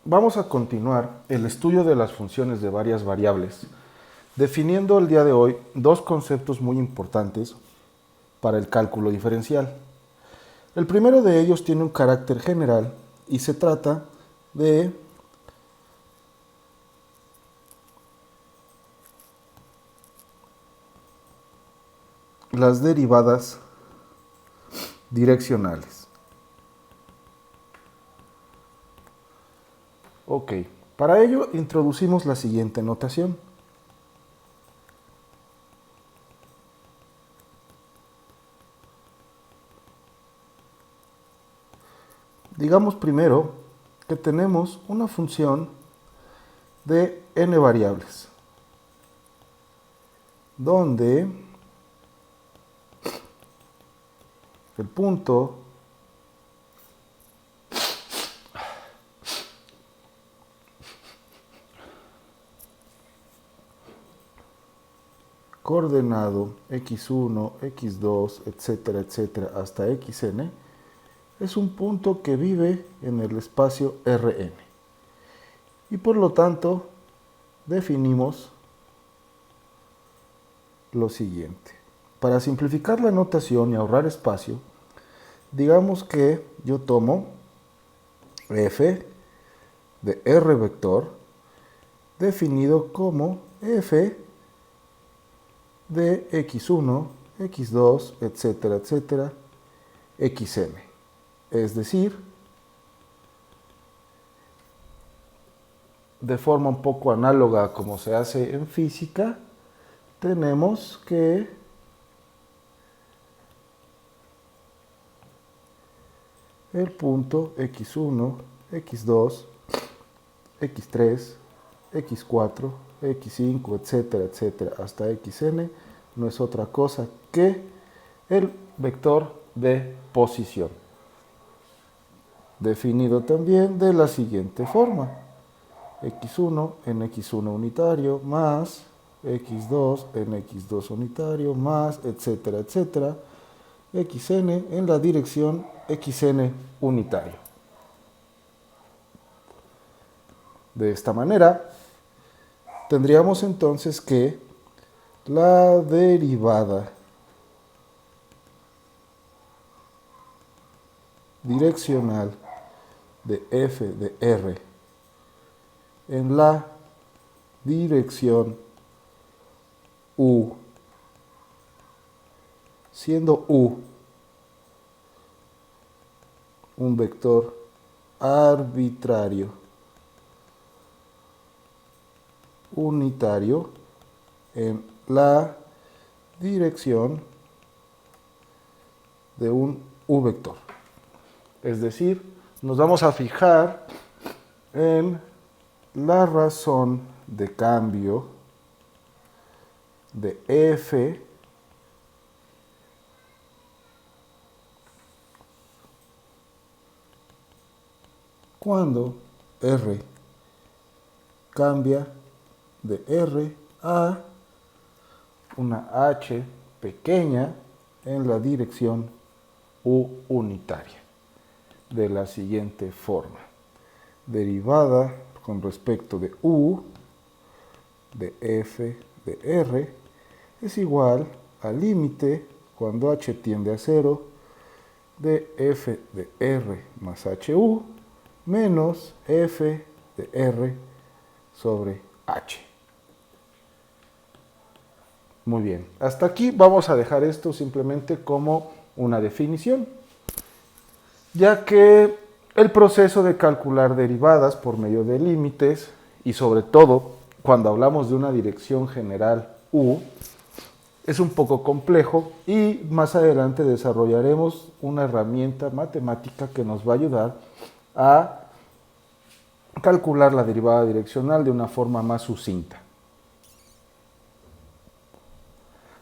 Vamos a continuar el estudio de las funciones de varias variables, definiendo el día de hoy dos conceptos muy importantes para el cálculo diferencial. El primero de ellos tiene un carácter general y se trata de las derivadas direccionales. Ok, para ello introducimos la siguiente notación. Digamos primero que tenemos una función de n variables, donde el punto coordenado x1, x2, etcétera, etcétera, hasta xn, es un punto que vive en el espacio Rn. Y por lo tanto, definimos lo siguiente. Para simplificar la notación y ahorrar espacio, digamos que yo tomo f de r vector definido como f de x1, x2, etcétera, etcétera, xn. Es decir, de forma un poco análoga a como se hace en física, tenemos que el punto x1, x2, x3, x4, x5, etcétera, etcétera, hasta xn, no es otra cosa que el vector de posición, definido también de la siguiente forma: x1 en x1 unitario más x2 en x2 unitario más, etcétera, etcétera, xn en la dirección xn unitario. De esta manera, tendríamos entonces que la derivada direccional de f de r en la dirección u, siendo u un vector arbitrario unitario en la dirección de un u vector. Es decir, nos vamos a fijar en la razón de cambio de f cuando r cambia de r a una h pequeña en la dirección u unitaria, de la siguiente forma: derivada con respecto de u de f de r es igual al límite cuando h tiende a 0 de f de r más hu menos f de r sobre h. Muy bien, hasta aquí vamos a dejar esto simplemente como una definición, ya que el proceso de calcular derivadas por medio de límites, y sobre todo cuando hablamos de una dirección general u, es un poco complejo, y más adelante desarrollaremos una herramienta matemática que nos va a ayudar a calcular la derivada direccional de una forma más sucinta.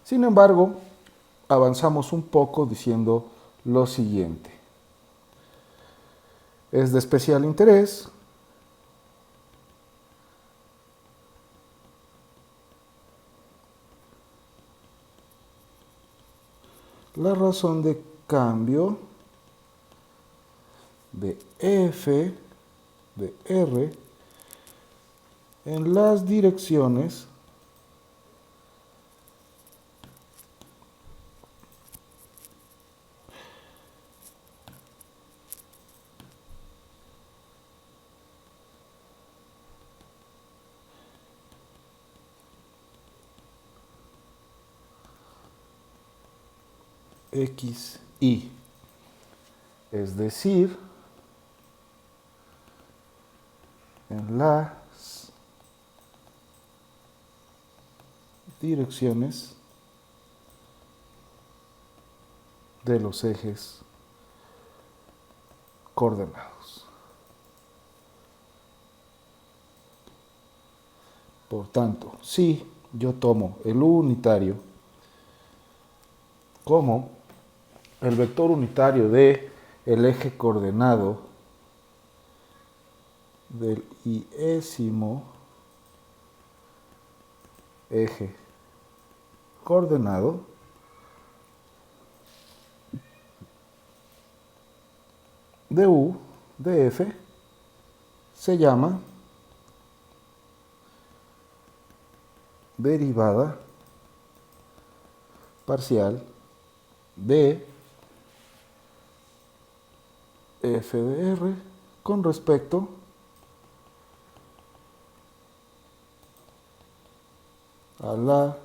Sin embargo, avanzamos un poco diciendo lo siguiente. Es de especial interés la razón de cambio de f de R en las direcciones X, Y. Es decir, en las direcciones de los ejes coordenados. Por tanto, si yo tomo el U unitario como el vector unitario de el eje coordenado del iésimo eje coordenado, de U de F se llama derivada parcial de F de R con respecto a la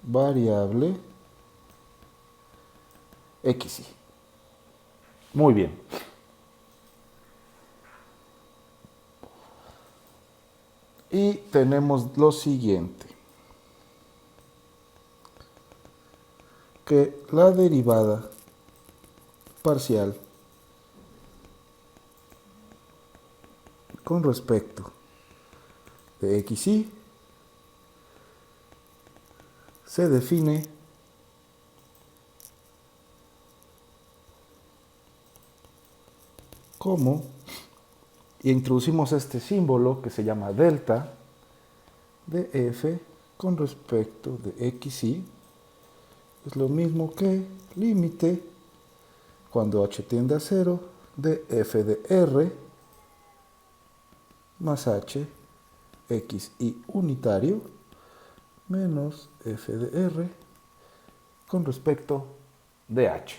variable XY. Muy bien. Y tenemos lo siguiente, que la derivada parcial con respecto de XY se define como, y introducimos este símbolo que se llama delta de F con respecto de XY, es lo mismo que límite cuando h tiende a 0 de F de R más h XY unitario menos F de R con respecto de h.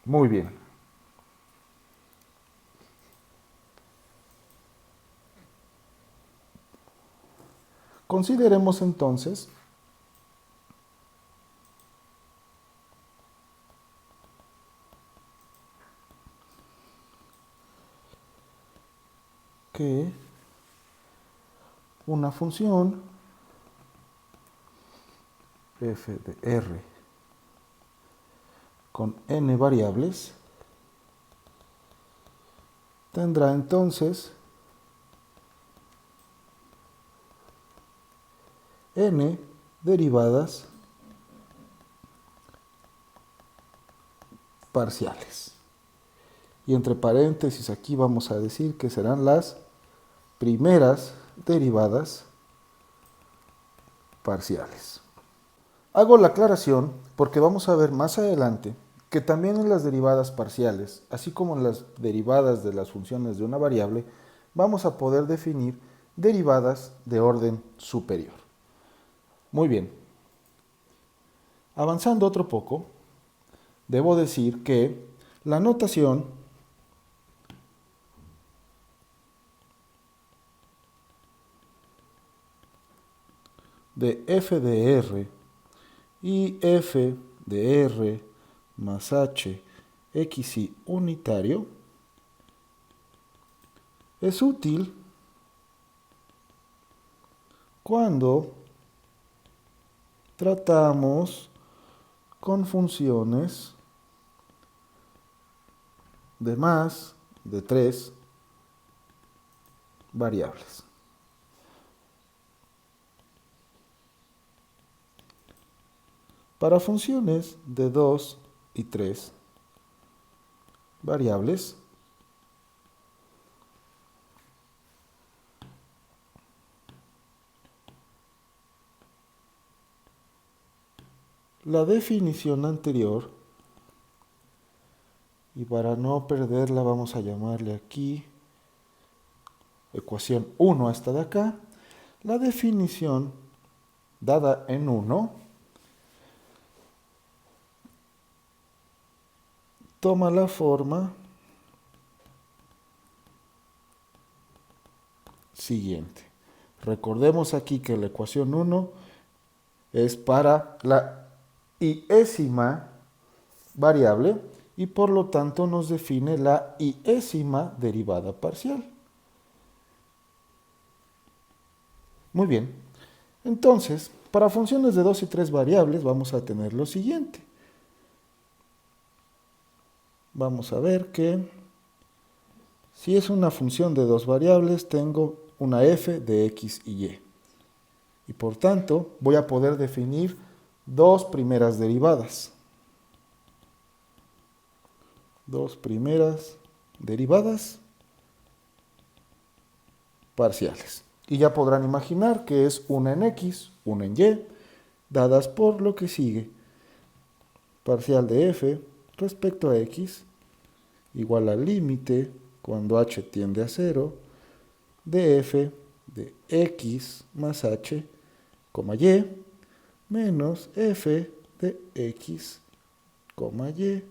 Muy bien. Consideremos entonces que una función f de R con n variables tendrá entonces n derivadas parciales. Y entre paréntesis aquí vamos a decir que serán las primeras derivadas parciales. Hago la aclaración porque vamos a ver más adelante que también en las derivadas parciales, así como en las derivadas de las funciones de una variable, vamos a poder definir derivadas de orden superior. Muy bien. Avanzando otro poco, debo decir que la notación de f de R y f de R más h XY unitario es útil cuando tratamos con funciones de más de 3 variables. Para funciones de 2 y 3 variables, la definición anterior, y para no perderla vamos a llamarle aquí ecuación 1 a esta de acá. La definición dada en 1 toma la forma siguiente. Recordemos aquí que la ecuación 1 es para la iésima variable y por lo tanto nos define la iésima derivada parcial. Muy bien. Entonces, para funciones de 2 y 3 variables vamos a tener lo siguiente. Vamos a ver que si es una función de 2 variables, tengo una f de x y y. Y por tanto, voy a poder definir dos primeras derivadas. Dos primeras derivadas parciales. Y ya podrán imaginar que es una en x, una en y, dadas por lo que sigue. Parcial de f respecto a x igual al límite cuando h tiende a 0 de f de x más h, y menos f de x, y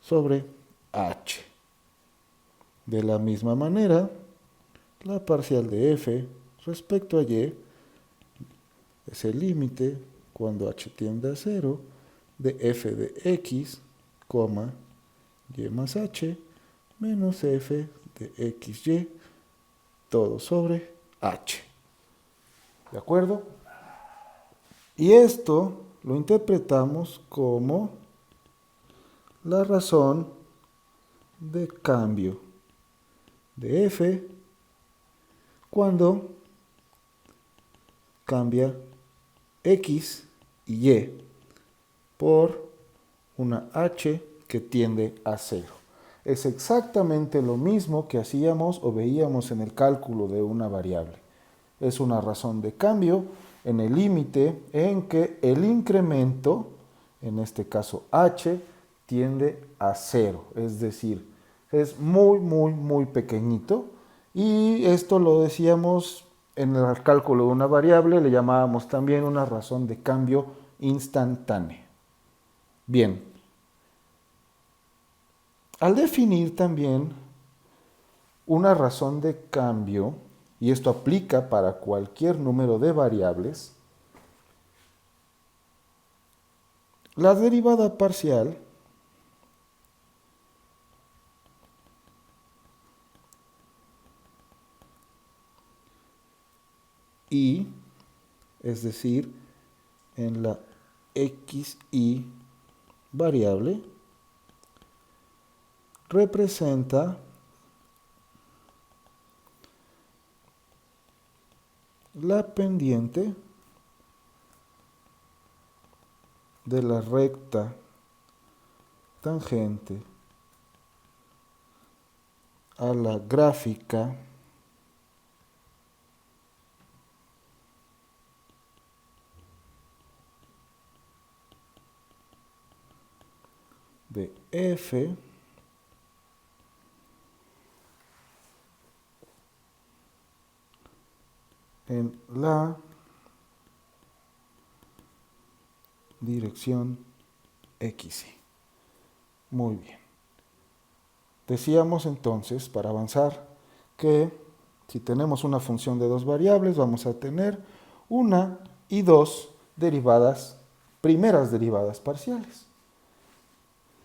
sobre h. De la misma manera, la parcial de f respecto a y es el límite cuando h tiende a 0 de f de x, y más h, menos f de xy, todo sobre h. ¿De acuerdo? Y esto lo interpretamos como la razón de cambio de f cuando cambia x y y por una h que tiende a 0. Es exactamente lo mismo que hacíamos o veíamos en el cálculo de una variable. Es una razón de cambio en el límite en que el incremento, en este caso h, tiende a 0. Es decir, es muy pequeñito. Y esto lo decíamos en el cálculo de una variable, le llamábamos también una razón de cambio instantánea. Bien. Al definir también una razón de cambio, y esto aplica para cualquier número de variables, la derivada parcial y, es decir, en la xy variable, representa la pendiente de la recta tangente a la gráfica de f en la dirección x. Muy bien. Decíamos entonces, para avanzar, que si tenemos una función de dos variables, vamos a tener una y dos derivadas, primeras derivadas parciales.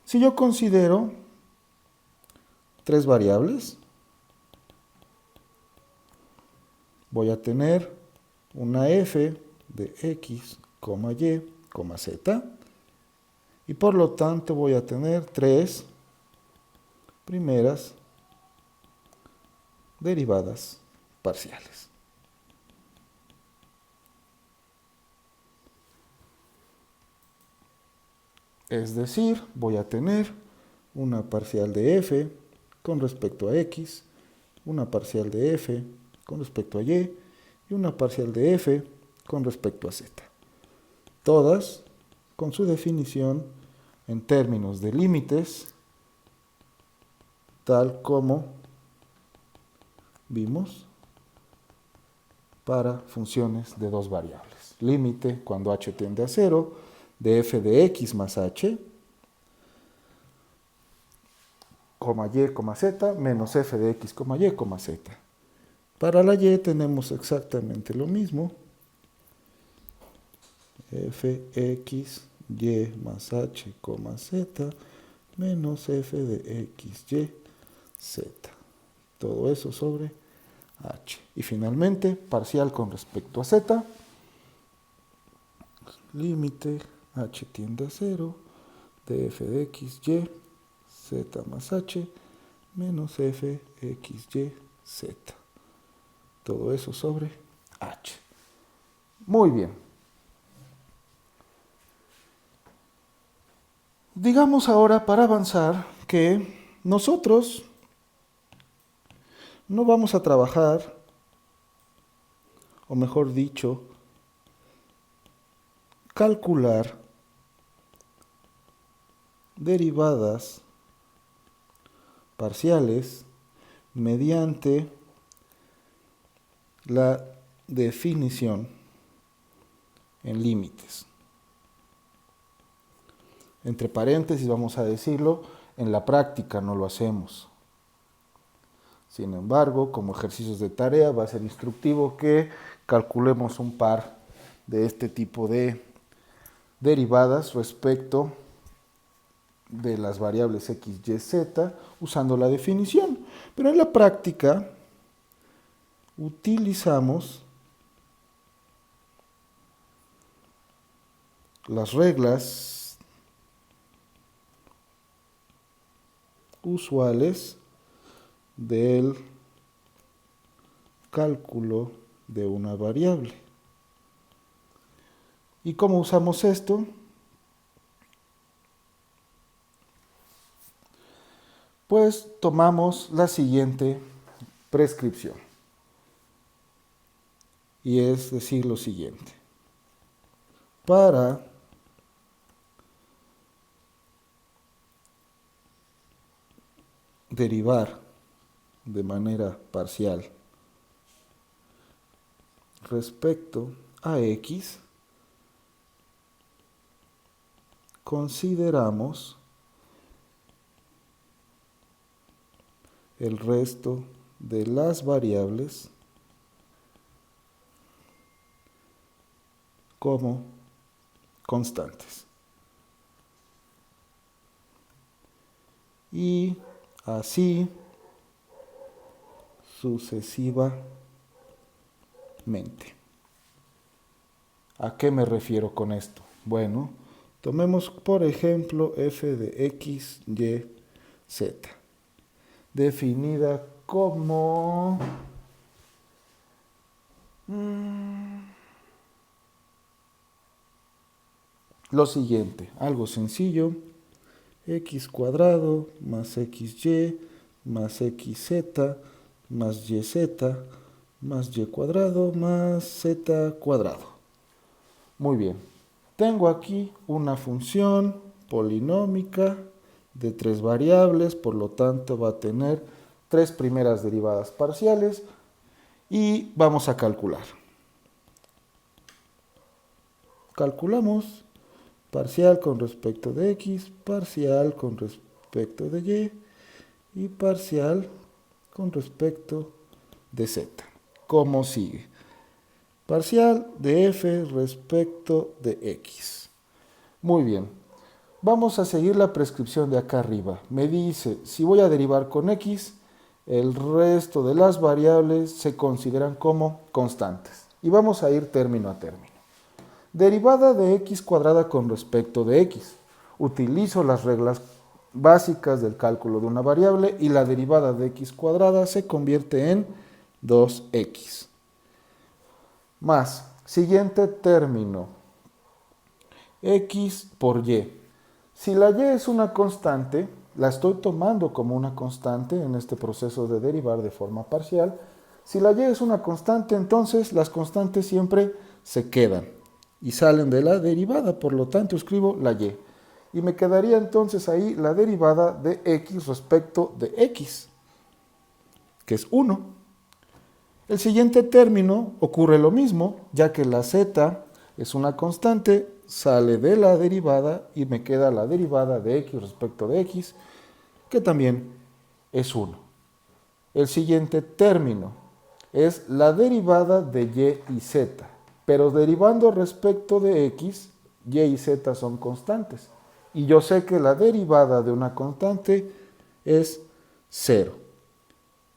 Si yo considero tres variables, voy a tener una f de x, y, z, y por lo tanto voy a tener tres primeras derivadas parciales. Es decir, voy a tener una parcial de f con respecto a x, una parcial de f con respecto a y una parcial de f con respecto a z. Todas con su definición en términos de límites, tal como vimos para funciones de dos variables. Límite cuando h tiende a 0 de f de x más h, y, z, menos f de x, y, z. Para la y tenemos exactamente lo mismo. Fx, y más h, z, menos f de x, y, z. Todo eso sobre h. Y finalmente, parcial con respecto a z. Límite h tiende a 0 de f de x, y, z más h, menos f, x, y, z. Todo eso sobre h. Muy bien. Digamos ahora, para avanzar, que nosotros no vamos a trabajar, o mejor dicho, calcular derivadas parciales mediante la definición en límites. Entre paréntesis vamos a decirlo, en la práctica no lo hacemos. Sin embargo, como ejercicios de tarea va a ser instructivo que calculemos un par de este tipo de derivadas respecto de las variables x, y, z usando la definición. Pero en la práctica utilizamos las reglas usuales del cálculo de una variable. ¿Y cómo usamos esto? Pues tomamos la siguiente prescripción. Y es decir lo siguiente. Para derivar de manera parcial respecto a x, consideramos el resto de las variables como constantes. Y así sucesivamente. ¿A qué me refiero con esto? Bueno, tomemos por ejemplo f de x, y, z, definida como lo siguiente, algo sencillo, x cuadrado más xy más xz más yz más y cuadrado más z cuadrado. Muy bien, tengo aquí una función polinómica de 3 variables, por lo tanto va a tener 3 primeras derivadas parciales y vamos a calcular. Calculamos parcial con respecto de x, parcial con respecto de y parcial con respecto de z. ¿Cómo sigue? Parcial de f respecto de x. Muy bien. Vamos a seguir la prescripción de acá arriba. Me dice, si voy a derivar con x, el resto de las variables se consideran como constantes. Y vamos a ir término a término. Derivada de x cuadrada con respecto de x. Utilizo las reglas básicas del cálculo de una variable y la derivada de x cuadrada se convierte en 2x. Más, siguiente término, x por y. Si la y es una constante, la estoy tomando como una constante en este proceso de derivar de forma parcial. Si la y es una constante, entonces las constantes siempre se quedan. y salen de la derivada, por lo tanto escribo la y. Y me quedaría entonces ahí la derivada de x respecto de x, que es 1. El siguiente término ocurre lo mismo, ya que la z es una constante, sale de la derivada y me queda la derivada de x respecto de x, que también es 1. El siguiente término es la derivada de y y z, pero derivando respecto de x, y y z son constantes. Y yo sé que la derivada de una constante es 0.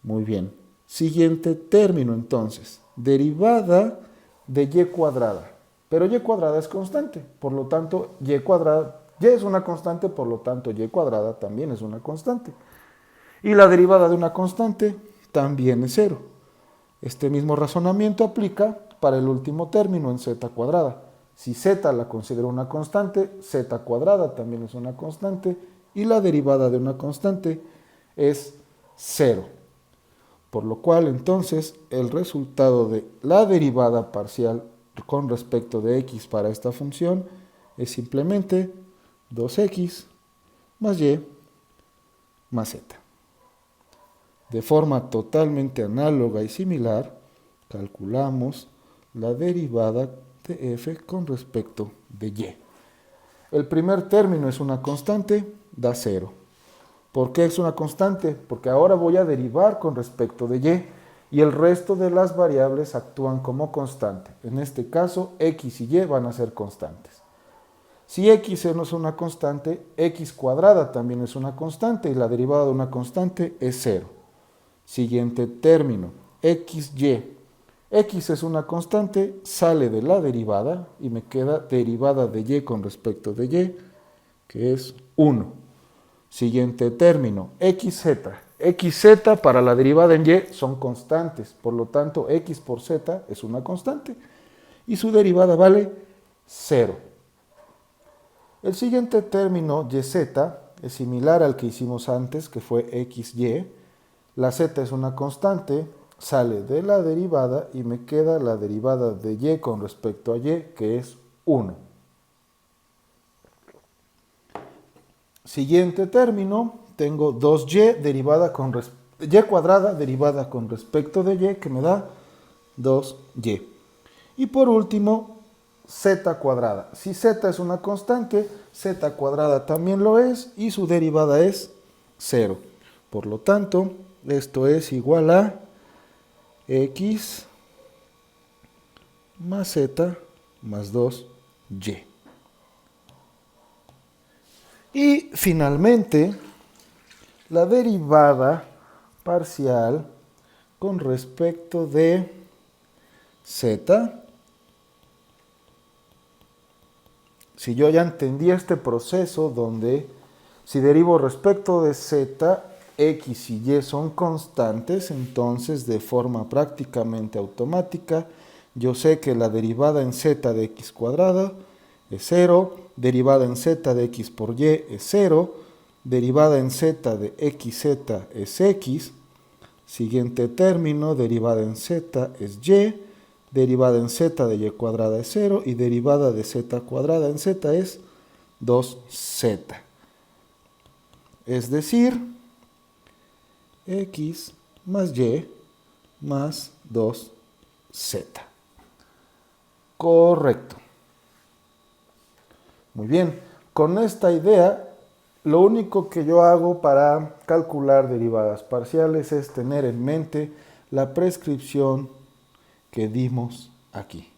Muy bien. Siguiente término entonces, derivada de y cuadrada. Pero y cuadrada es constante, por lo tanto y cuadrada, y es una constante, por lo tanto y cuadrada también es una constante. Y la derivada de una constante también es 0. Este mismo razonamiento aplica para el último término en z cuadrada. Si z la considero una constante, z cuadrada también es una constante y la derivada de una constante es 0. Por lo cual entonces el resultado de la derivada parcial con respecto de x para esta función es simplemente 2x más y más z. De forma totalmente análoga y similar, calculamos la derivada de f con respecto de y. El primer término es una constante, da 0. ¿Por qué es una constante? Porque ahora voy a derivar con respecto de y el resto de las variables actúan como constante. En este caso, x y y van a ser constantes. Si x no es una constante, x cuadrada también es una constante y la derivada de una constante es 0. Siguiente término, xy. X es una constante, sale de la derivada y me queda derivada de y con respecto de y, que es 1. Siguiente término, xz. Xz para la derivada en y son constantes, por lo tanto x por z es una constante y su derivada vale 0. El siguiente término yz es similar al que hicimos antes, que fue xy. La z es una constante, sale de la derivada y me queda la derivada de y con respecto a y, que es 1. Siguiente término, tengo 2y derivada con y cuadrada derivada con respecto de y, que me da 2y. Y por último, z cuadrada. Si z es una constante, z cuadrada también lo es y su derivada es 0. Por lo tanto, esto es igual a x más z más 2y. Y finalmente, la derivada parcial con respecto de z. Si yo ya entendí este proceso donde si derivo respecto de z, x y y son constantes, entonces de forma prácticamente automática, yo sé que la derivada en z de x cuadrada es 0, derivada en z de x por y es 0, derivada en z de xz es x, siguiente término, derivada en z es y, derivada en z de y cuadrada es 0 y derivada de z cuadrada en z es 2z. Es decir, x más y más 2z. Correcto. Muy bien, con esta idea, lo único que yo hago para calcular derivadas parciales es tener en mente la prescripción que dimos aquí.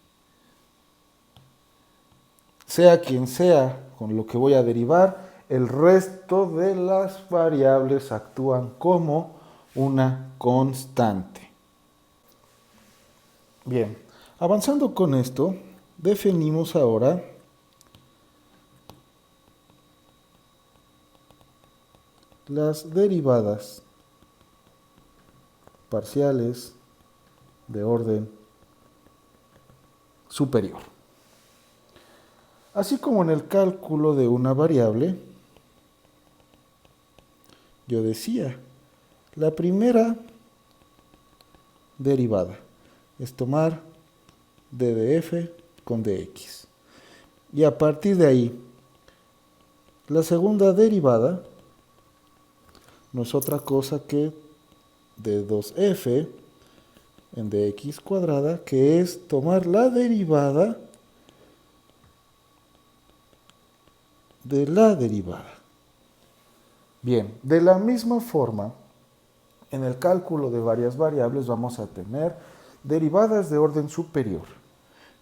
Sea quien sea con lo que voy a derivar, el resto de las variables actúan como una constante. Bien, avanzando con esto, definimos ahora las derivadas parciales de orden superior. Así como en el cálculo de una variable, yo decía, la primera derivada es tomar d de f con dx. Y a partir de ahí, la segunda derivada no es otra cosa que de 2f en dx cuadrada, que es tomar la derivada de la derivada. Bien, de la misma forma, en el cálculo de varias variables vamos a tener derivadas de orden superior.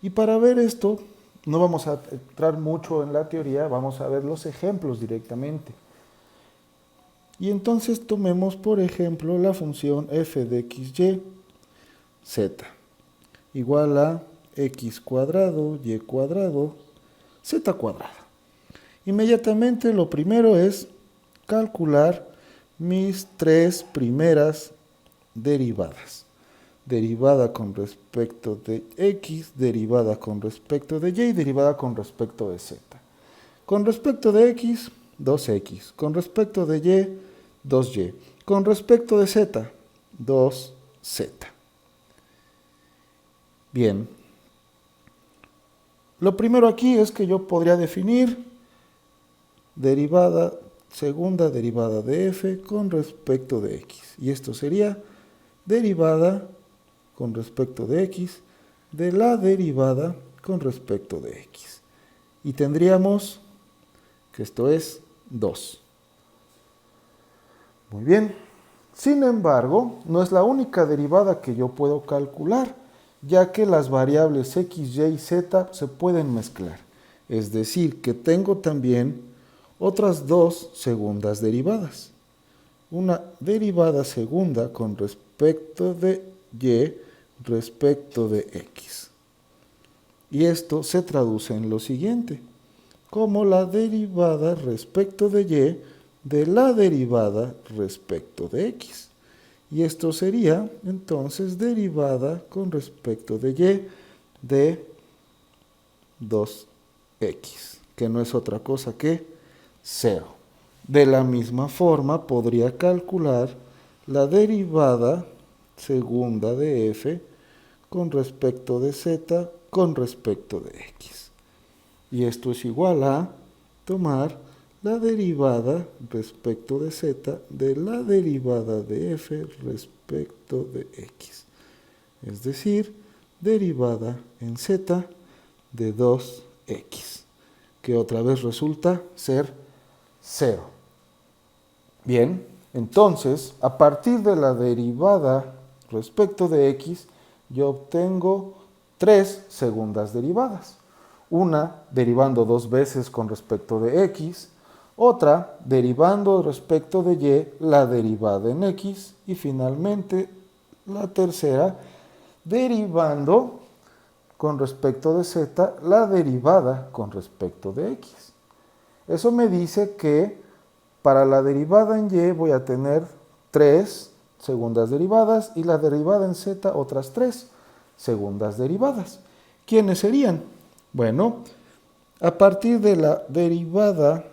Y para ver esto, no vamos a entrar mucho en la teoría, vamos a ver los ejemplos directamente. Y entonces tomemos, por ejemplo, la función f de xy, z, igual a x cuadrado, y cuadrado, z cuadrada. Inmediatamente lo primero es calcular mis tres primeras derivadas. Derivada con respecto de x, derivada con respecto de y, derivada con respecto de z. Con respecto de x, 2x. Con respecto de y, 2y. Con respecto de z, 2z. Bien. Lo primero aquí es que yo podría definir derivada, segunda derivada de f con respecto de x. Y esto sería derivada con respecto de x de la derivada con respecto de x. Y tendríamos que esto es 2. Muy bien. Sin embargo, no es la única derivada que yo puedo calcular, ya que las variables x, y y z se pueden mezclar. Es decir, que tengo también otras dos segundas derivadas. Una derivada segunda con respecto de y respecto de x. Y esto se traduce en lo siguiente, como la derivada respecto de y de la derivada respecto de x. Y esto sería entonces derivada con respecto de y de 2x, que no es otra cosa que 0. De la misma forma podría calcular la derivada segunda de f con respecto de z con respecto de x. Y esto es igual a tomar la derivada respecto de z de la derivada de f respecto de x. Es decir, derivada en z de 2x, que otra vez resulta ser 0. Bien, entonces, a partir de la derivada respecto de x, yo obtengo tres segundas derivadas. Una derivando dos veces con respecto de x, otra derivando respecto de y la derivada en x, y finalmente la tercera derivando con respecto de z la derivada con respecto de x. Eso me dice que para la derivada en y voy a tener 3 segundas derivadas y la derivada en z otras 3 segundas derivadas. ¿Quiénes serían? Bueno, a partir de la derivada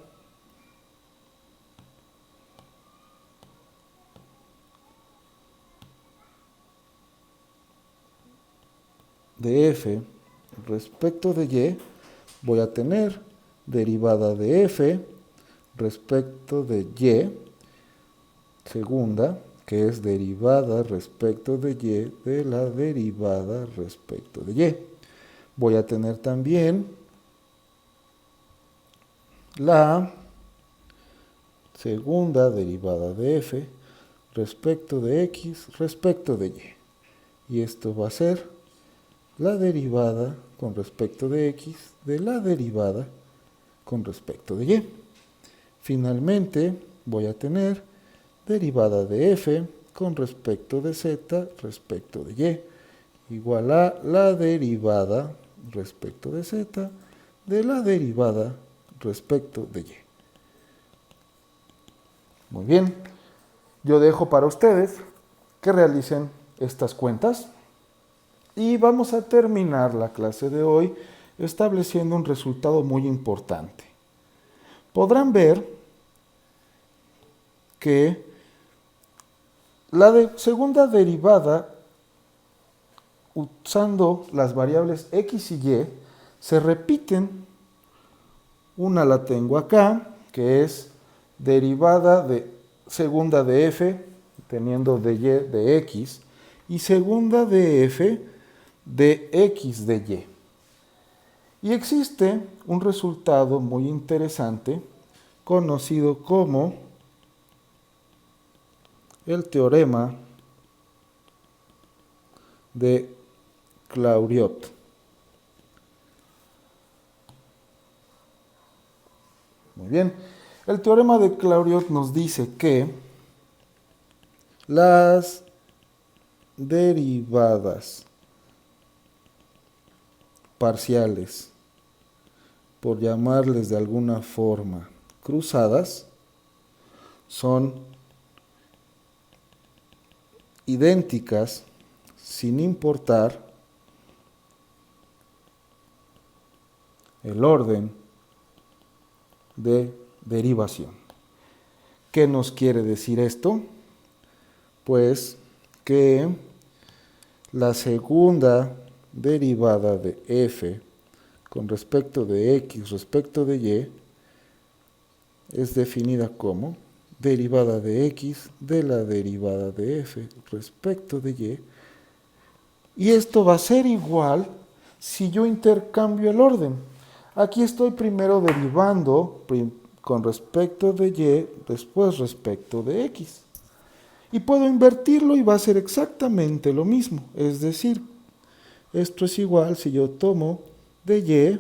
de f respecto de y, voy a tener derivada de f respecto de y, segunda, que es derivada respecto de y de la derivada respecto de y. Voy a tener también la segunda derivada de f respecto de x respecto de y. Y esto va a ser la derivada con respecto de x de la derivada con respecto de y. Finalmente voy a tener derivada de f con respecto de z respecto de y, igual a la derivada respecto de z de la derivada respecto de y. Muy bien, yo dejo para ustedes que realicen estas cuentas y vamos a terminar la clase de hoy estableciendo un resultado muy importante. Podrán ver que la segunda derivada usando las variables x y y se repiten Una la tengo acá, que es derivada de segunda de f, teniendo de y de x, y segunda de f de x de y. Y existe un resultado muy interesante conocido como el teorema de Clairaut. Muy bien, el teorema de Clairaut nos dice que las derivadas parciales, por llamarles de alguna forma cruzadas, son idénticas sin importar el orden de derivación. ¿Qué nos quiere decir esto? Pues que la segunda derivada de f con respecto de x respecto de y es definida como derivada de x de la derivada de f respecto de y. Y esto va a ser igual si yo intercambio el orden. Aquí estoy primero derivando con respecto de y, después respecto de x. Y puedo invertirlo y va a ser exactamente lo mismo. Es decir, esto es igual si yo tomo de y,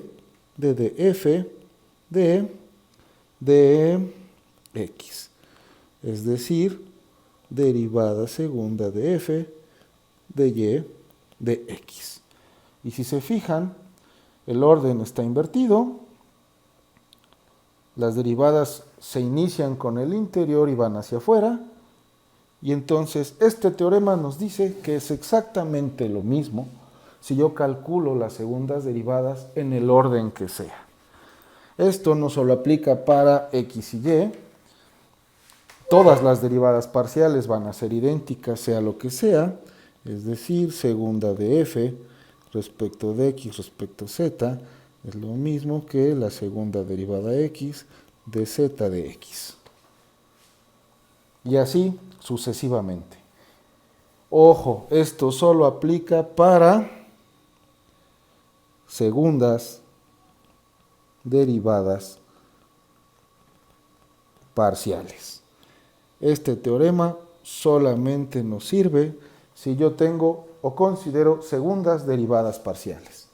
de df, de x. Es decir, derivada segunda de f de y de x. Y si se fijan, el orden está invertido. Las derivadas se inician con el interior y van hacia afuera. Y entonces este teorema nos dice que es exactamente lo mismo si yo calculo las segundas derivadas en el orden que sea. Esto no solo aplica para x y y, todas las derivadas parciales van a ser idénticas sea lo que sea, es decir, segunda de f respecto de x respecto z es lo mismo que la segunda derivada x de z de x. Y así sucesivamente. Ojo, esto solo aplica para segundas derivadas parciales. Este teorema solamente nos sirve si yo tengo o considero segundas derivadas parciales.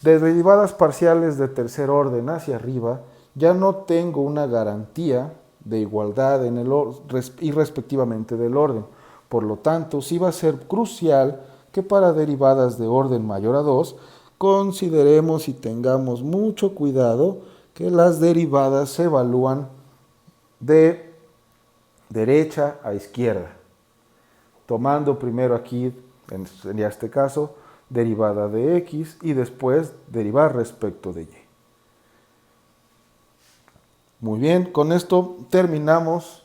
De derivadas parciales de tercer orden hacia arriba, ya no tengo una garantía de igualdad en el y respectivamente del orden. Por lo tanto, sí va a ser crucial que para derivadas de orden mayor a 2, consideremos y tengamos mucho cuidado que las derivadas se evalúan de derecha a izquierda, tomando primero aquí, en este caso, derivada de x y después derivar respecto de y. Muy bien, con esto terminamos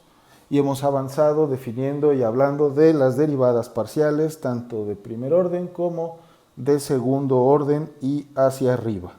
y hemos avanzado definiendo y hablando de las derivadas parciales, tanto de primer orden como de segundo orden y hacia arriba.